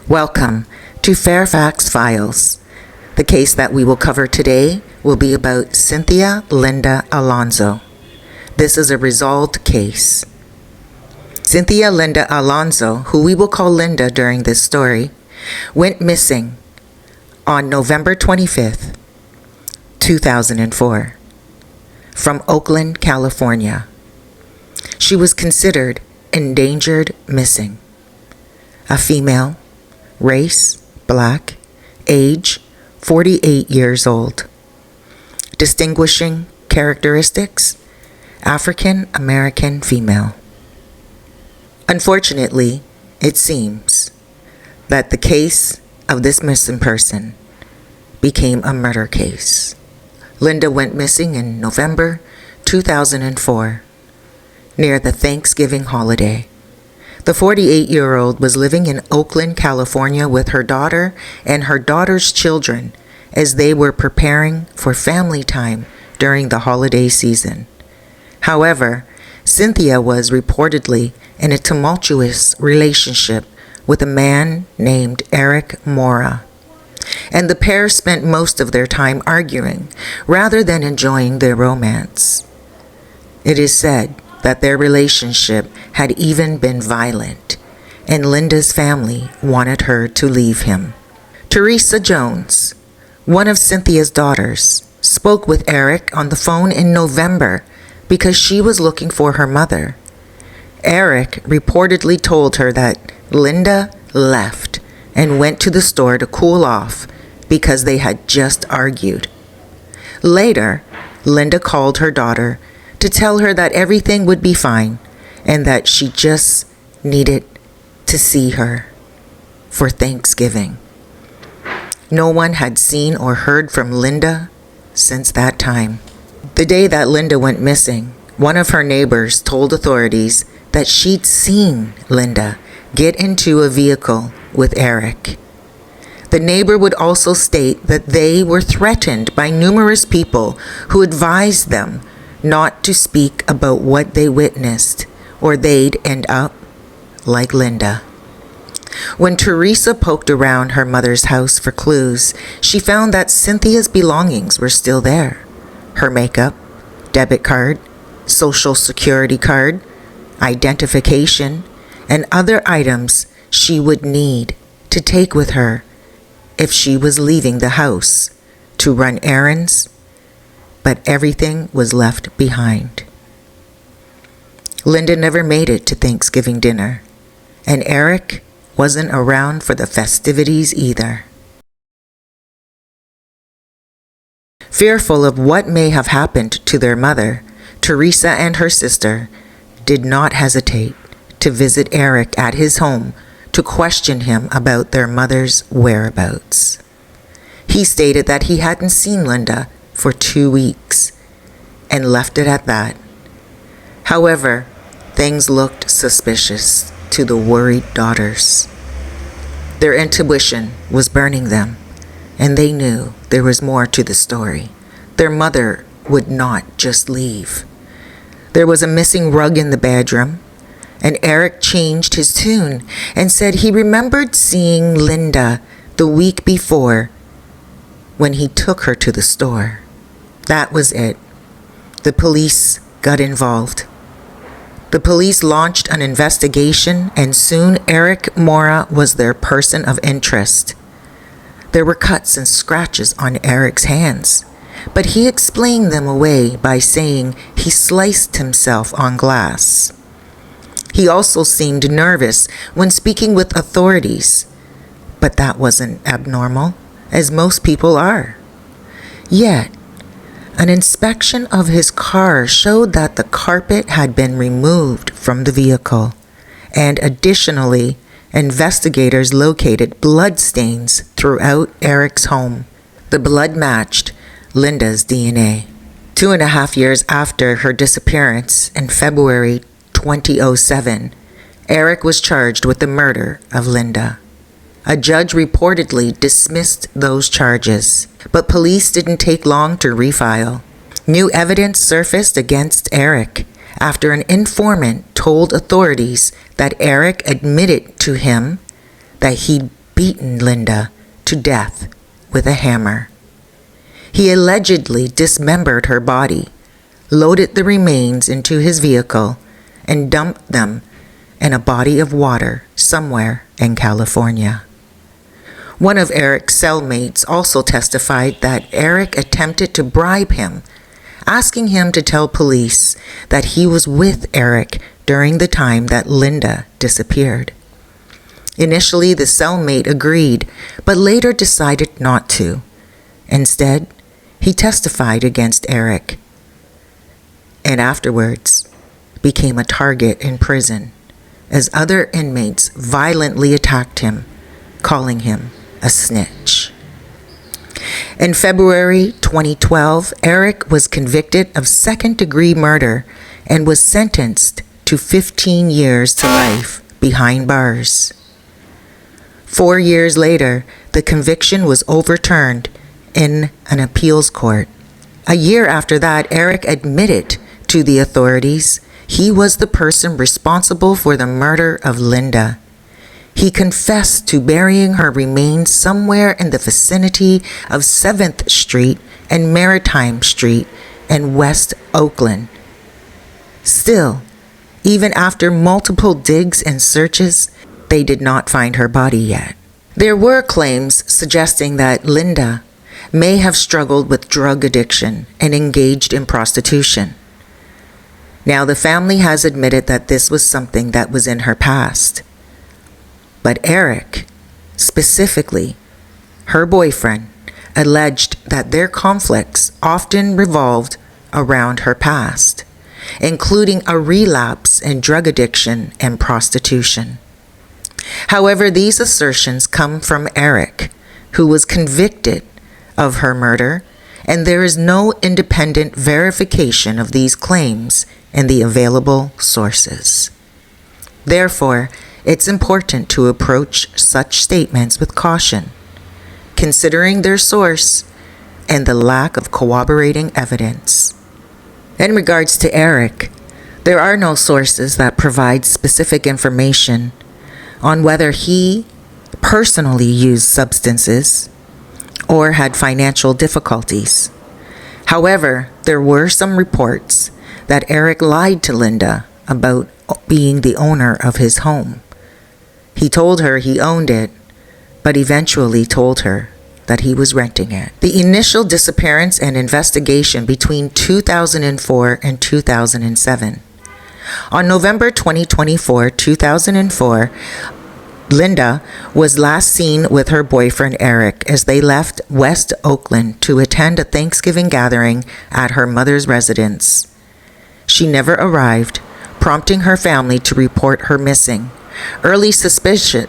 Welcome to Fairfax Files. The case that we will cover today will be about Cynthia Linda Alonzo. This is a resolved case. Cynthia Linda Alonzo, who we will call Linda during this story, went missing on November 25th, 2004, from Oakland, California. She was considered endangered missing. A female, race, black, age, 48 years old. Distinguishing characteristics, African American female. Unfortunately, it seems that the case of this missing person became a murder case. Linda went missing in November 2004, near the Thanksgiving holiday. The 48-year-old was living in Oakland, California with her daughter and her daughter's children as they were preparing for family time during the holiday season. However, Cynthia was reportedly in a tumultuous relationship with a man named Eric Mora, and the pair spent most of their time arguing rather than enjoying their romance. It is said that their relationship had even been violent, and Linda's family wanted her to leave him. Teresa Jones, one of Cynthia's daughters, spoke with Eric on the phone in November because she was looking for her mother. Eric reportedly told her that Linda left and went to the store to cool off because they had just argued. Later, Linda called her daughter to tell her that everything would be fine and that she just needed to see her for Thanksgiving. No one had seen or heard from Linda since that time. The day that Linda went missing, one of her neighbors told authorities that she'd seen Linda get into a vehicle with Eric. The neighbor would also state that they were threatened by numerous people who advised them not to speak about what they witnessed, or they'd end up like Linda. When Teresa poked around her mother's house for clues, she found that Cynthia's belongings were still there. Her makeup, debit card, social security card, identification, and other items she would need to take with her if she was leaving the house to run errands, but everything was left behind. Linda never made it to Thanksgiving dinner, and Eric wasn't around for the festivities either. Fearful of what may have happened to their mother, Teresa and her sister did not hesitate to visit Eric at his home to question him about their mother's whereabouts. He stated that he hadn't seen Linda for 2 weeks and left it at that. However, things looked suspicious to the worried daughters. Their intuition was burning them, and they knew there was more to the story. Their mother would not just leave. There was a missing rug in the bedroom, and Eric changed his tune and said he remembered seeing Linda the week before when he took her to the store. That was it. The police got involved. The police launched an investigation, and soon Eric Mora was their person of interest. There were cuts and scratches on Eric's hands, but he explained them away by saying he sliced himself on glass. He also seemed nervous when speaking with authorities, but that wasn't abnormal, as most people are. Yet, an inspection of his car showed that the carpet had been removed from the vehicle, and additionally, investigators located blood stains throughout Eric's home. The blood matched Linda's DNA. 2.5 years after her disappearance in February 2007, Eric was charged with the murder of Linda. A judge reportedly dismissed those charges, but police didn't take long to refile. New evidence surfaced against Eric after an informant told authorities that Eric admitted to him that he'd beaten Linda to death with a hammer. He allegedly dismembered her body, loaded the remains into his vehicle, and dumped them in a body of water somewhere in California. One of Eric's cellmates also testified that Eric attempted to bribe him, asking him to tell police that he was with Eric during the time that Linda disappeared. Initially, the cellmate agreed, but later decided not to. Instead, he testified against Eric, and afterwards became a target in prison as other inmates violently attacked him, calling him a snitch. In February 2012, Eric was convicted of second-degree murder and was sentenced to 15 years to life behind bars. 4 years later, the conviction was overturned in an appeals court. A year after that, Eric admitted to the authorities he was the person responsible for the murder of Linda. He confessed to burying her remains somewhere in the vicinity of 7th Street and Maritime Street in West Oakland. Still, even after multiple digs and searches, they did not find her body yet. There were claims suggesting that Linda may have struggled with drug addiction and engaged in prostitution. Now, the family has admitted that this was something that was in her past. But Eric, specifically her boyfriend, alleged that their conflicts often revolved around her past, including a relapse in drug addiction and prostitution. However, these assertions come from Eric, who was convicted of her murder, and there is no independent verification of these claims in the available sources. Therefore, it's important to approach such statements with caution, considering their source and the lack of corroborating evidence. In regards to Eric, there are no sources that provide specific information on whether he personally used substances or had financial difficulties. However, there were some reports that Eric lied to Linda about being the owner of his home. He told her he owned it, but eventually told her that he was renting it. The initial disappearance and investigation between 2004 and 2007. On November 2004, Linda was last seen with her boyfriend Eric as they left West Oakland to attend a Thanksgiving gathering at her mother's residence. She never arrived, prompting her family to report her missing. Early suspicions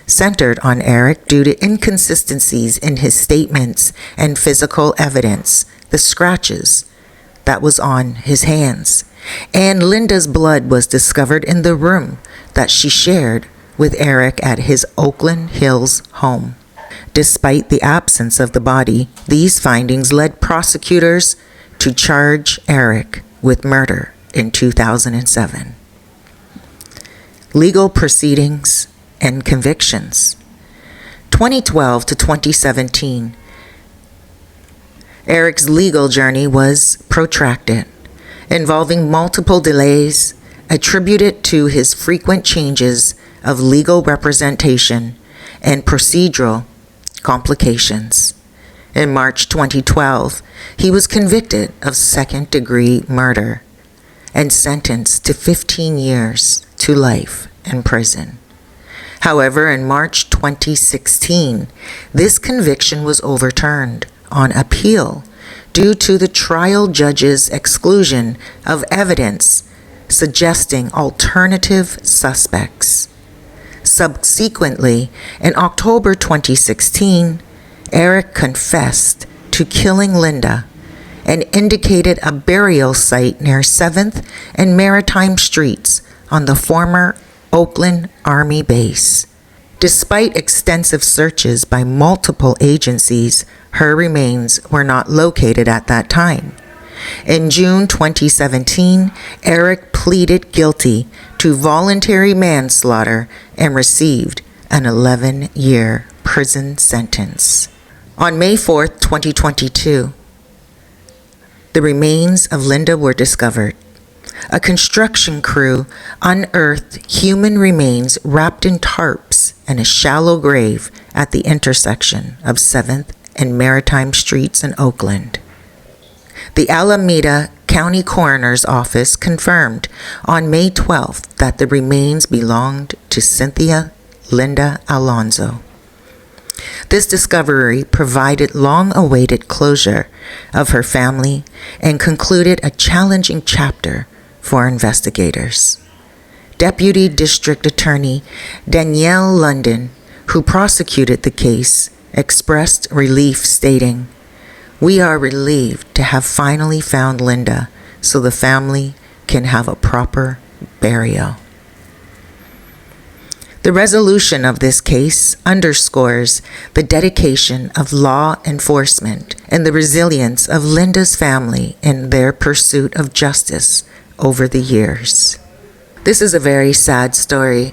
centered on Eric due to inconsistencies in his statements and physical evidence, the scratches that was on his hands, and Linda's blood was discovered in the room that she shared with Eric at his Oakland Hills home. Despite the absence of the body, these findings led prosecutors to charge Eric with murder in 2007. Legal proceedings and convictions. 2012 to 2017. Eric's legal journey was protracted, involving multiple delays attributed to his frequent changes of legal representation and procedural complications. In March 2012, he was convicted of second-degree murder and sentenced to 15 years to life in prison. However, in March 2016, this conviction was overturned on appeal due to the trial judge's exclusion of evidence suggesting alternative suspects. Subsequently, in October 2016, Eric confessed to killing Linda and indicated a burial site near 7th and Maritime Streets on the former Oakland Army base. Despite extensive searches by multiple agencies, her remains were not located at that time. In June 2017, Eric pleaded guilty to voluntary manslaughter and received an 11-year prison sentence. On May 4th, 2022, the remains of Linda were discovered. A construction crew unearthed human remains wrapped in tarps in a shallow grave at the intersection of 7th and Maritime Streets in Oakland. The Alameda County Coroner's Office confirmed on May 12th that the remains belonged to Cynthia Linda Alonzo. This discovery provided long-awaited closure of her family and concluded a challenging chapter for investigators. Deputy District Attorney Danielle London, who prosecuted the case, expressed relief, stating, "We are relieved to have finally found Linda so the family can have a proper burial." The resolution of this case underscores the dedication of law enforcement and the resilience of Linda's family in their pursuit of justice over the years. This is a very sad story,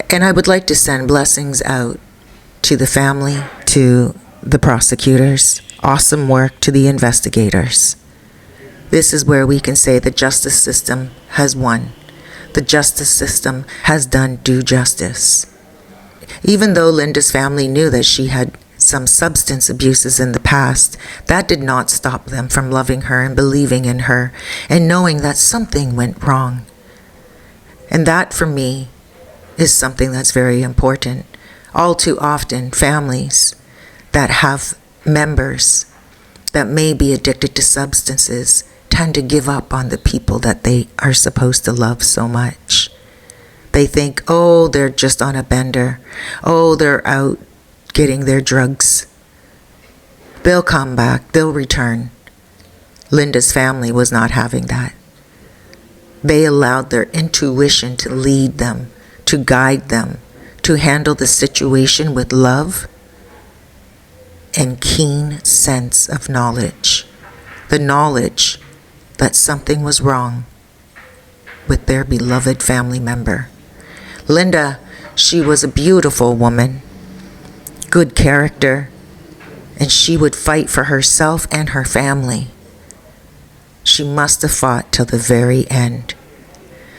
and I would like to send blessings out to the family, to the prosecutors. Awesome work to the investigators. This is where we can say the justice system has won. The justice system has done due justice. Even though Linda's family knew that she had some substance abuses in the past, that did not stop them from loving her and believing in her and knowing that something went wrong. And that, for me, is something that's very important. All too often, families that have members that may be addicted to substances tend to give up on the people that they are supposed to love so much. They think, oh, they're just on a bender. Oh, they're out getting their drugs. They'll come back. They'll return. Linda's family was not having that. They allowed their intuition to lead them, to guide them, to handle the situation with love and keen sense of knowledge. The knowledge that something was wrong with their beloved family member. Linda, she was a beautiful woman, good character, and she would fight for herself and her family. She must have fought till the very end,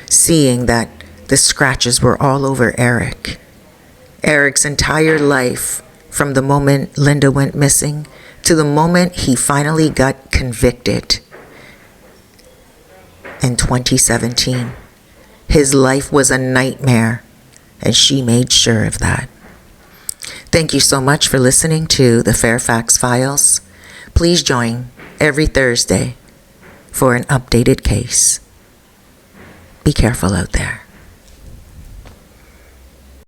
seeing that the scratches were all over Eric. Eric's entire life, from the moment Linda went missing to the moment he finally got convicted in 2017. His life was a nightmare, and she made sure of that. Thank you so much for listening to the Fairfax Files. Please join every Thursday for an updated case. Be careful out there.